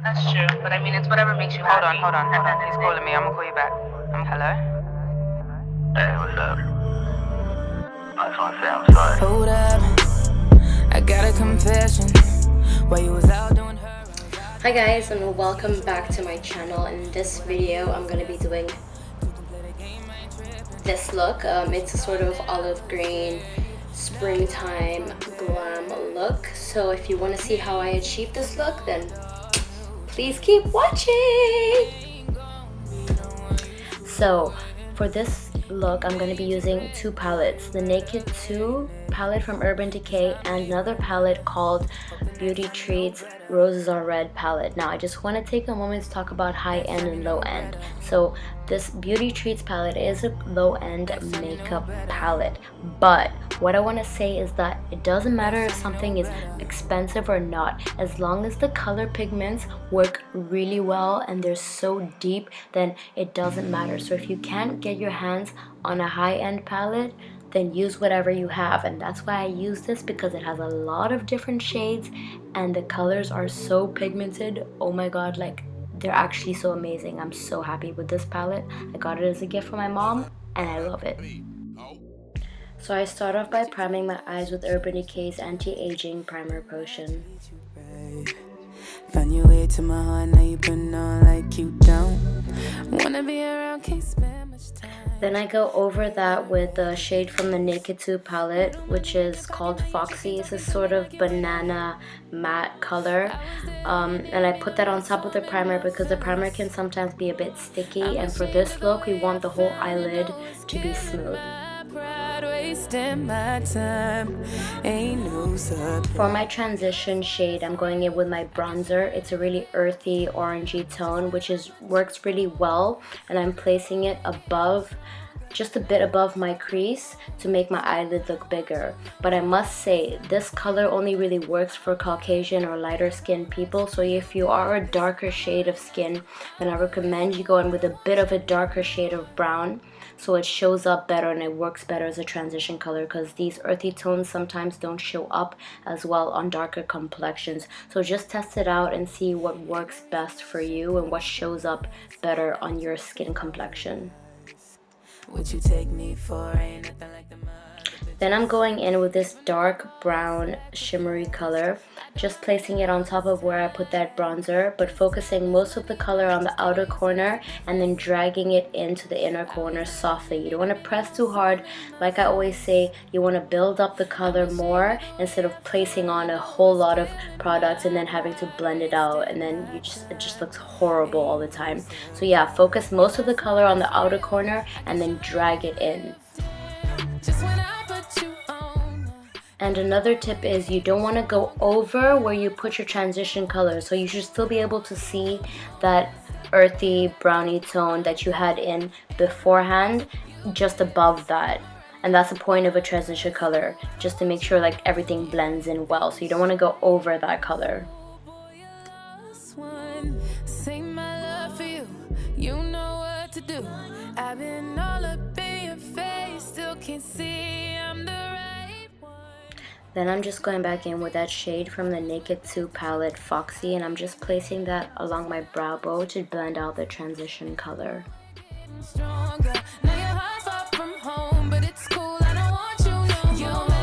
That's true, but I mean, it's whatever makes you Hold on, happy. hold on, hold on. He's calling me. I'm gonna call you back. Hello? Hey, what's up? I just want to say I'm sorry. Hold up, I got a confession. While you was out doing her. Hi guys, and welcome back to my channel. In this video I'm going to be doing this look. It's a sort of olive green springtime glam look. So if you want to see how I achieve this look, then please keep watching. So for this look I'm going to be using two palettes, the Naked 2 palette from Urban Decay and another palette called Beauty Treats Roses Are Red palette. Now I just want to take a moment to talk about high end and low end. So this Beauty Treats palette is a low end makeup palette, but what I want to say is that it doesn't matter if something is expensive or not, as long as the color pigments work really well and they're so deep, then it doesn't matter. So if you can't get your hands on a high-end palette, then use whatever you have, and that's why I use this, because it has a lot of different shades and the colors are so pigmented. Oh my god, like they're actually so amazing. I'm so happy with this palette. I got it as a gift from my mom and I love it. So I start off by priming my eyes with Urban Decay's anti-aging primer potion. Find your way to my heart, now you putting on like you don't wanna be around, can't spend much time. Then I go over that with the shade from the Naked 2 palette, which is called Foxy. It's a sort of banana matte color, and I put that on top of the primer because the primer can sometimes be a bit sticky, and for this look we want the whole eyelid to be smooth. For my transition shade, I'm going in with my bronzer. It's a really earthy orangey tone, which works really well, and I'm placing it above, just a bit above my crease to make my eyelid look bigger. But I must say, this color only really works for Caucasian or lighter skinned people, so if you are a darker shade of skin, then I recommend you go in with a bit of a darker shade of brown, so it shows up better and it works better as a transition color, because these earthy tones sometimes don't show up as well on darker complexions. So just test it out and see what works best for you and what shows up better on your skin complexion. What you take me for ain't nothing like the mud. Then I'm going in with this dark brown shimmery color, just placing it on top of where I put that bronzer, but focusing most of the color on the outer corner and then dragging it into the inner corner softly. You don't want to press too hard. Like I always say, you want to build up the color more instead of placing on a whole lot of products and then having to blend it out, and then it just looks horrible all the time. So yeah, focus most of the color on the outer corner and then drag it in. And another tip is you don't want to go over where you put your transition color, so you should still be able to see that earthy brownie tone that you had in beforehand just above that. And that's the point of a transition color, just to make sure like everything blends in well, so you don't want to go over that color. You know what to do. I've been all up in your face, still can't see I'm the right one. Then I'm just going back in with that shade from the Naked 2 palette, Foxy, and I'm just placing that along my brow bow to blend out the transition color. Stronger. Now your heart's far from home, but it's cool, I don't want you no more.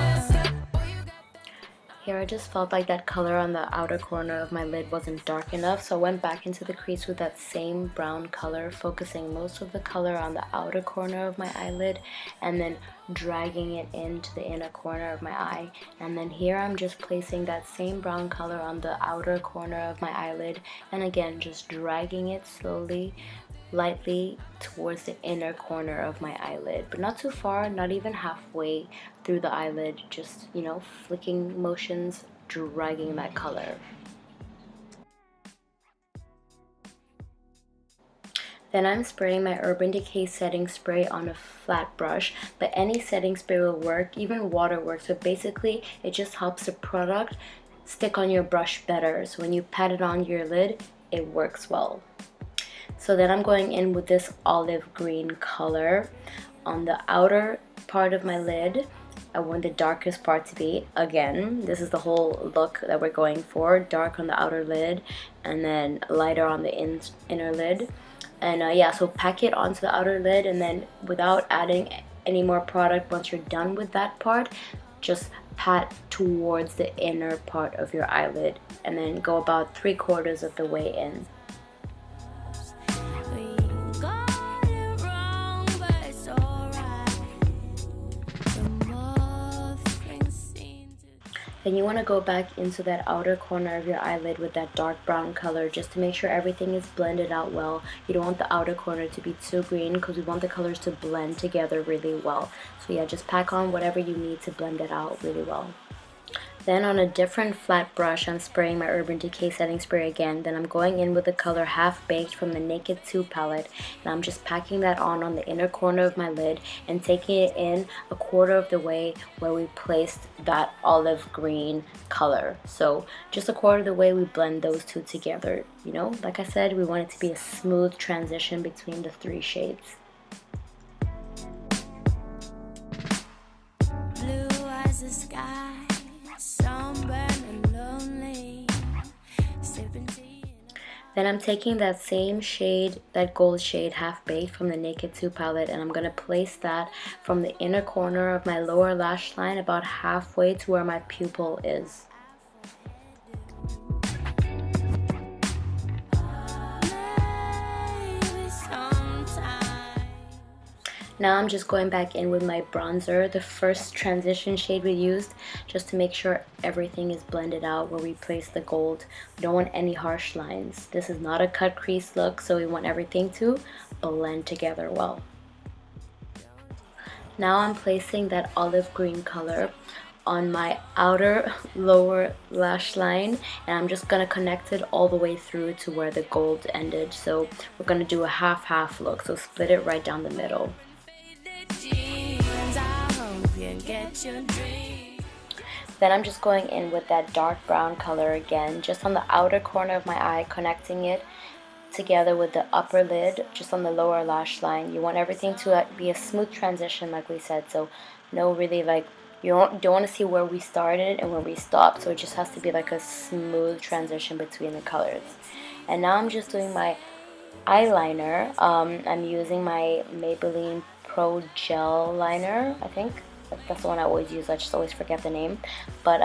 Here I just felt like that color on the outer corner of my lid wasn't dark enough, so I went back into the crease with that same brown color, focusing most of the color on the outer corner of my eyelid and then dragging it into the inner corner of my eye. And then here I'm just placing that same brown color on the outer corner of my eyelid, and again just dragging it slowly, lightly towards the inner corner of my eyelid, but not too far, not even halfway through the eyelid, just, you know, flicking motions, dragging that color. Then I'm spraying my Urban Decay setting spray on a flat brush, but any setting spray will work, even water works, but basically it just helps the product stick on your brush better, so when you pat it on your lid, it works well. So then I'm going in with this olive green color on the outer part of my lid, I want the darkest part to be. Again, this is the whole look that we're going for. Dark on the outer lid and then lighter on the inner lid. And yeah, so pack it onto the outer lid, and then without adding any more product, once you're done with that part, just pat towards the inner part of your eyelid and then go about 3/4 of the way in. Then you want to go back into that outer corner of your eyelid with that dark brown color just to make sure everything is blended out well. You don't want the outer corner to be too green because we want the colors to blend together really well. So yeah, just pack on whatever you need to blend it out really well. Then on a different flat brush, I'm spraying my Urban Decay setting spray again. Then I'm going in with the color Half Baked from the Naked 2 palette. And I'm just packing that on the inner corner of my lid and taking it in 1/4 of the way where we placed that olive green color. So just 1/4 of the way we blend those two together. You know, like I said, we want it to be a smooth transition between the 3 shades. Blue as the sky. Then I'm taking that same shade, that gold shade Half Baked from the Naked 2 palette, and I'm going to place that from the inner corner of my lower lash line about halfway to where my pupil is. Now I'm just going back in with my bronzer, the first transition shade we used, just to make sure everything is blended out where we place the gold. We don't want any harsh lines. This is not a cut crease look, so we want everything to blend together well. Now I'm placing that olive green color on my outer lower lash line, and I'm just gonna connect it all the way through to where the gold ended. So we're gonna do a half-half look, so split it right down the middle. Then I'm just going in with that dark brown color again, just on the outer corner of my eye, connecting it together with the upper lid, just on the lower lash line. You want everything to be a smooth transition, like we said, so no really like, you don't want to see where we started and where we stopped, so it just has to be like a smooth transition between the colors. And now I'm just doing my eyeliner. I'm using my Maybelline Pro Gel Liner, I think. That's the one I always use. I just always forget the name. But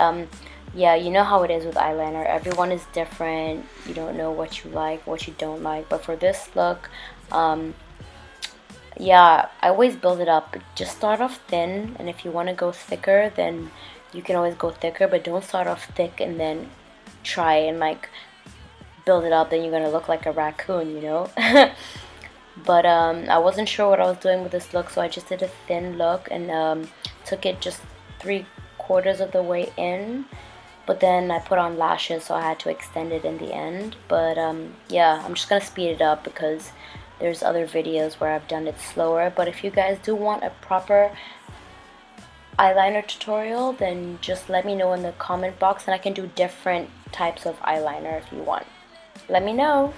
yeah, you know how it is with eyeliner. Everyone is different. You don't know what you like, what you don't like. But for this look, yeah, I always build it up. Just start off thin, and if you want to go thicker, then you can always go thicker. But don't start off thick and then try and like build it up. Then you're gonna look like a raccoon, you know. But I wasn't sure what I was doing with this look, so I just did a thin look and took it just 3/4 of the way in. But then I put on lashes, so I had to extend it in the end. But yeah, I'm just gonna speed it up because there's other videos where I've done it slower. But if you guys do want a proper eyeliner tutorial, then just let me know in the comment box, and I can do different types of eyeliner if you want. Let me know.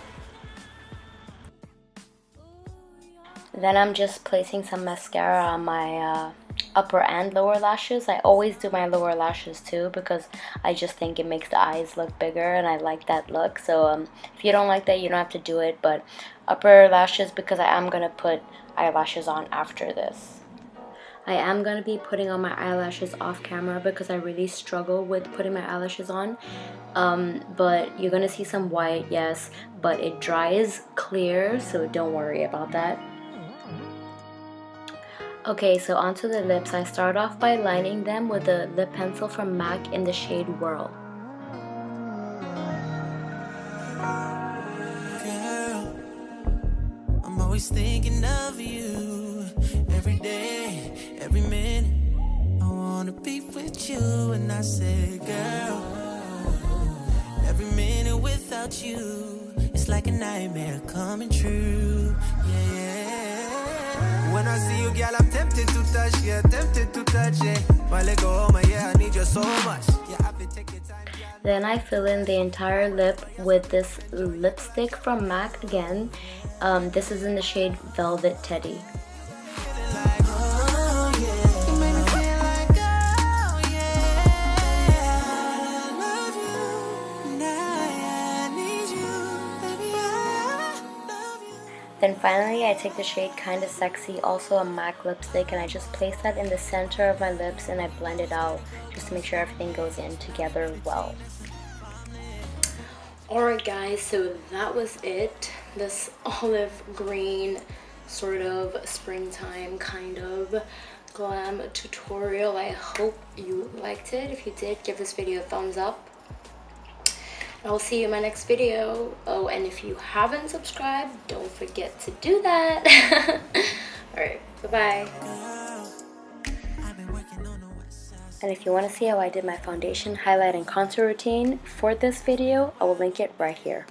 Then I'm just placing some mascara on my upper and lower lashes. I always do my lower lashes too because I just think it makes the eyes look bigger and I like that look. So if you don't like that, you don't have to do it. But upper lashes, because I am going to put eyelashes on after this. I am going to be putting on my eyelashes off camera because I really struggle with putting my eyelashes on. But you're going to see some white, yes, but it dries clear, so don't worry about that. Okay, so onto the lips. I start off by lining them with a lip pencil from MAC in the shade Whirl. Girl, I'm always thinking of you every day, every minute. I wanna be with you, and I say, girl, every minute without you, it's like a nightmare coming true. Yeah. When I see you, girl, I'm tempted to touch, yeah, tempted to touch it. But let go, my yeah, I need you so much. Yeah, I've been taking time. Then I fill in the entire lip with this lipstick from MAC again. This is in the shade Velvet Teddy. You make me feel like Then finally I take the shade Kinda Sexy, also a MAC lipstick, and I just place that in the center of my lips and I blend it out just to make sure everything goes in together well. Alright guys, so that was it. This olive green sort of springtime kind of glam tutorial. I hope you liked it. If you did, give this video a thumbs up. I will see you in my next video. Oh, and if you haven't subscribed, don't forget to do that. Alright, bye-bye. And if you want to see how I did my foundation, highlight, and contour routine for this video, I will link it right here.